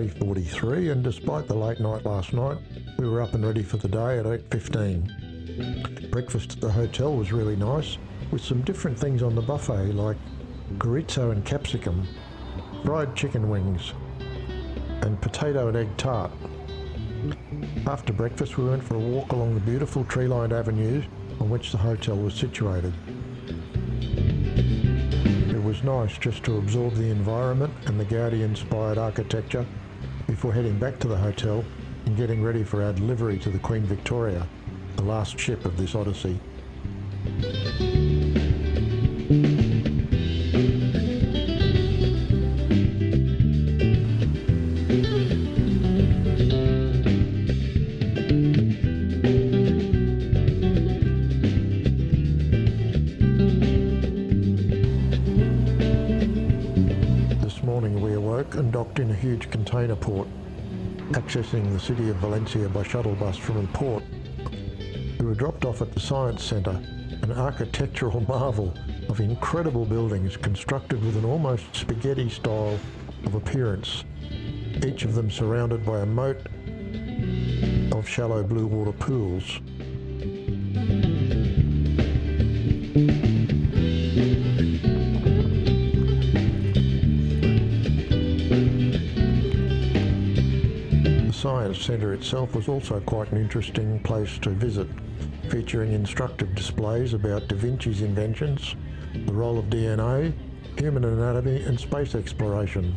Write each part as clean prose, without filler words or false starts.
3:43, and despite the late night last night, we were up and ready for the day at 8:15. Breakfast at the hotel was really nice, with some different things on the buffet like chorizo and capsicum, fried chicken wings, and potato and egg tart. After breakfast, we went for a walk along the beautiful tree-lined avenue on which the hotel was situated. It was nice just to absorb the environment and the Gaudi-inspired architecture before heading back to the hotel and getting ready for our delivery to the Queen Victoria, the last ship of this odyssey. And docked in a huge container port, accessing the city of Valencia by shuttle bus from the port. We were dropped off at the Science Centre, an architectural marvel of incredible buildings constructed with an almost spaghetti style of appearance, each of them surrounded by a moat of shallow blue water pools. The Science Centre itself was also quite an interesting place to visit, featuring instructive displays about Da Vinci's inventions, the role of DNA, human anatomy and space exploration.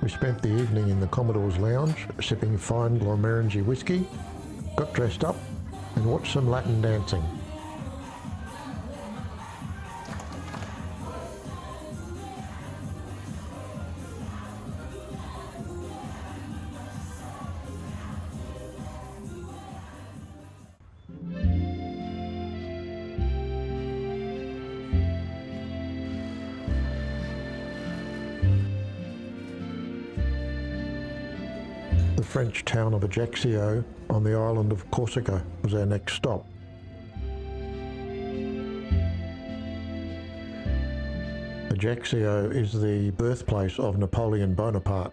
We spent the evening in the Commodore's lounge, sipping fine Glenmorangie whiskey, got dressed up and watched some Latin dancing. The French town of Ajaccio on the island of Corsica was our next stop. Ajaccio is the birthplace of Napoleon Bonaparte.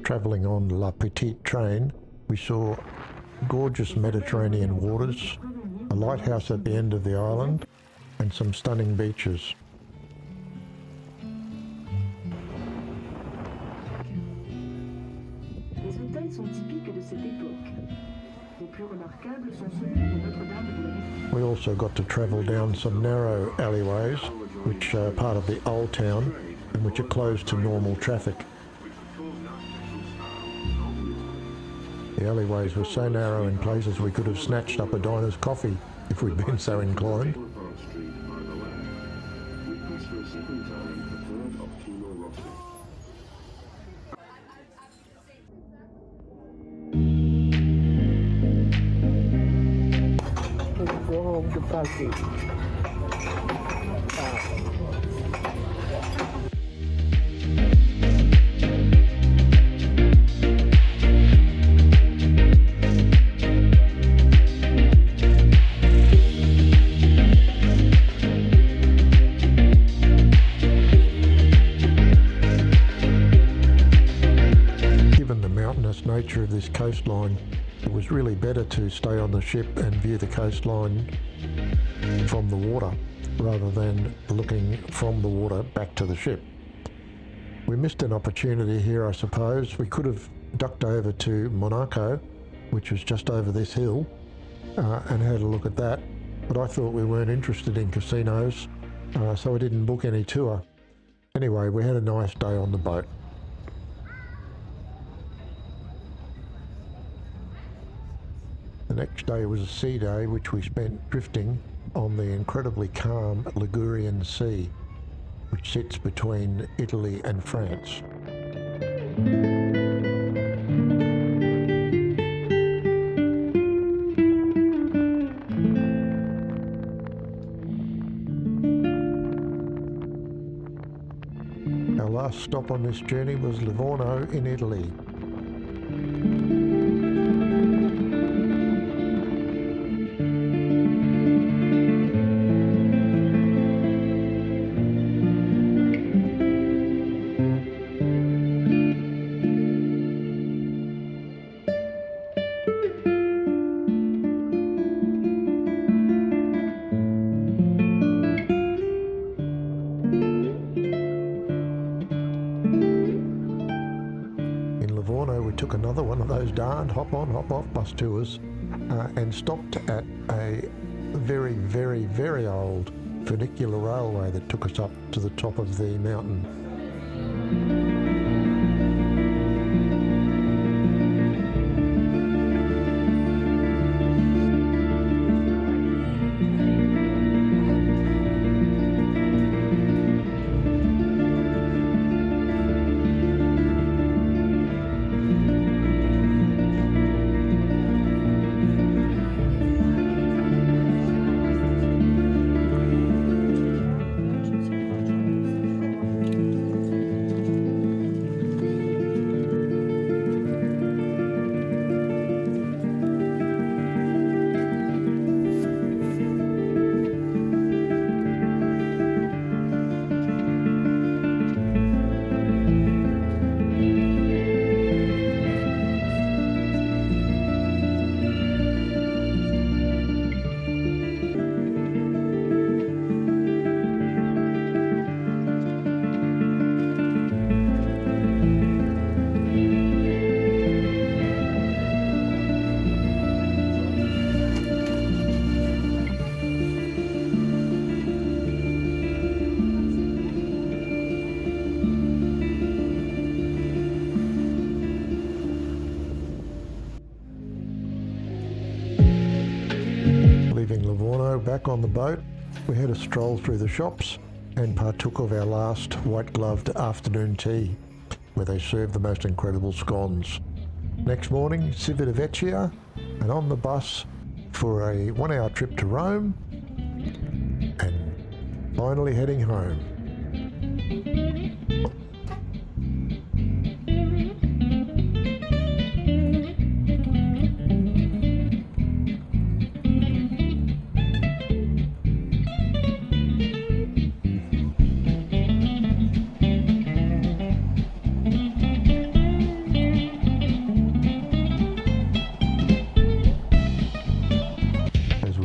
Travelling on La Petite train, we saw gorgeous Mediterranean waters, a lighthouse at the end of the island, and some stunning beaches. Les hôtels sont typiques de cette époque. Les plus remarquables sont celui de Notre-Dame de la Villefranche. We also got to travel down some narrow alleyways, which are part of the old town and which are closed to normal traffic. The alleyways were so narrow in places we could have snatched up a diner's coffee if we'd been so inclined. Nature of this coastline, it was really better to stay on the ship and view the coastline from the water rather than looking from the water back to the ship. We missed an opportunity here, I suppose. We could have ducked over to Monaco, which was just over this hill, and had a look at that, but I thought we weren't interested in casinos, so I didn't book any tour. Anyway, we had a nice day on the boat. The next day was a sea day, which we spent drifting on the incredibly calm Ligurian Sea, which sits between Italy and France. Our last stop on this journey was Livorno in Italy. We took another one of those darned hop on, hop off bus tours and stopped at a very, very, very old funicular railway that took us up to the top of the mountain. Leaving Livorno back on the boat, we had a stroll through the shops and partook of our last white-gloved afternoon tea, where they served the most incredible scones. Next morning, Civitivechia, and on the bus for a 1-hour trip to Rome, and finally heading home.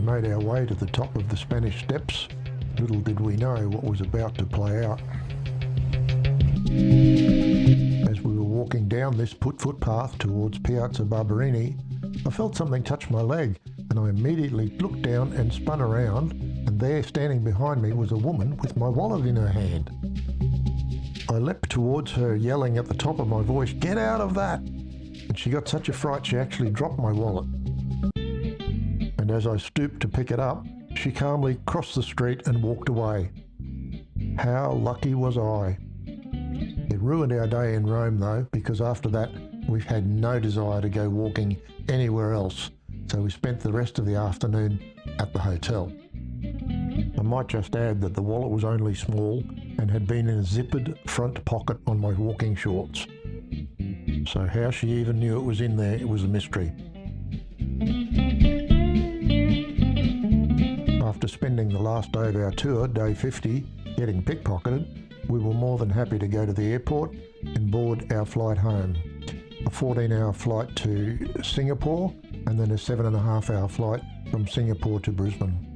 Made our way to the top of the Spanish Steps, little did we know what was about to play out. As we were walking down this footpath towards Piazza Barberini, I felt something touch my leg, and I immediately looked down and spun around, and there standing behind me was a woman with my wallet in her hand. I leapt towards her, yelling at the top of my voice, "Get out of that!" And she got such a fright she actually dropped my wallet. And as I stooped to pick it up, she calmly crossed the street and walked away. How lucky was I? It ruined our day in Rome though, because after that we've had no desire to go walking anywhere else, so we spent the rest of the afternoon at the hotel. I might just add that the wallet was only small and had been in a zippered front pocket on my walking shorts. So how she even knew it was in there, it was a mystery. After spending the last day of our tour, day 50, getting pickpocketed, we were more than happy to go to the airport and board our flight home. A 14-hour flight to Singapore and then a 7.5-hour flight from Singapore to Brisbane.